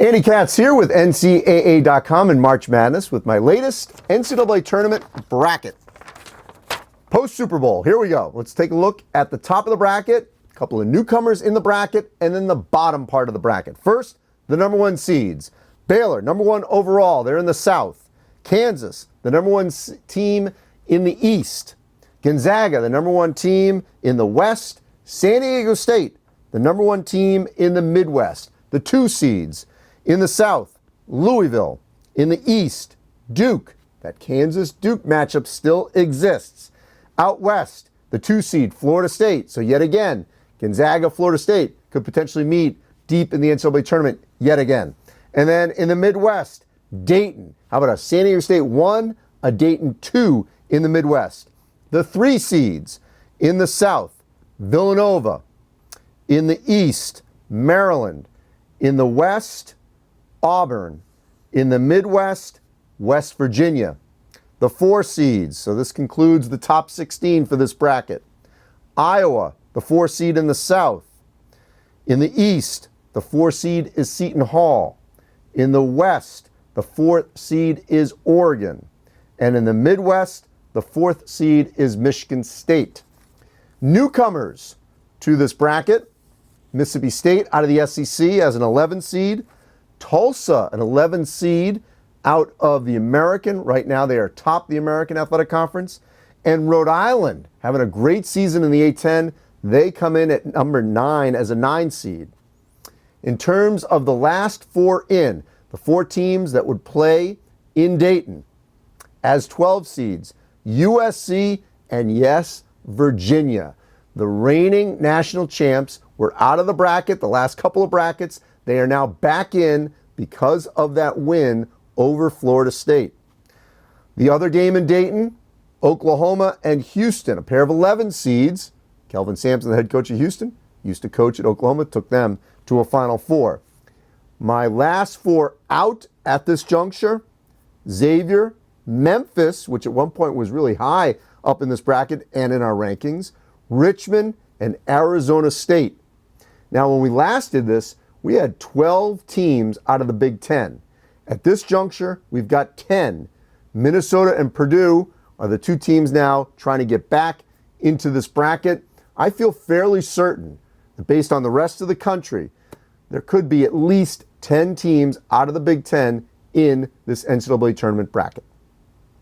Andy Katz here with NCAA.com and March Madness with my latest NCAA tournament bracket. Post-Super Bowl, here we go. Let's take a look at the top of the bracket, a couple of newcomers in the bracket, and then the bottom part of the bracket. First, the number one seeds. Baylor, number one overall, they're in the South. Kansas, the number one team in the East. Gonzaga, the number one team in the West. San Diego State, the number one team in the Midwest. The two seeds. In the South, Louisville. In the East, Duke. That Kansas-Duke matchup still exists. Out West, the two seed, Florida State. So yet again, Gonzaga, Florida State could potentially meet deep in the NCAA tournament yet again. And then in the Midwest, Dayton. How about a San Diego State 1, a Dayton 2 in the Midwest? The three seeds in the South, Villanova. In the East, Maryland. In the West, Auburn. In the Midwest, West Virginia. The four seeds, so this concludes the top 16 for this bracket. Iowa, the four seed in the South. In the East, the four seed is Seton Hall. In the West, the fourth seed is Oregon. And in the Midwest, the fourth seed is Michigan State. Newcomers to this bracket, Mississippi State out of the SEC as an 11 seed. Tulsa, an 11 seed out of the American. Right now they are top the American Athletic Conference. And Rhode Island, having a great season in the A-10, they come in at number 9 as a 9 seed. In terms of the last four in, the four teams that would play in Dayton as 12 seeds, USC and yes, Virginia. The reigning national champs were out of the bracket, the last couple of brackets. They are now back in because of that win over Florida State. The other game in Dayton, Oklahoma and Houston, a pair of 11 seeds. Kelvin Sampson, the head coach of Houston, used to coach at Oklahoma, took them to a Final Four. My last four out at this juncture, Xavier, Memphis, which at one point was really high up in this bracket and in our rankings, Richmond, and Arizona State. Now, when we last did this, we had 12 teams out of the Big Ten. At this juncture, we've got 10. Minnesota and Purdue are the two teams now trying to get back into this bracket. I feel fairly certain that based on the rest of the country, there could be at least 10 teams out of the Big Ten in this NCAA tournament bracket.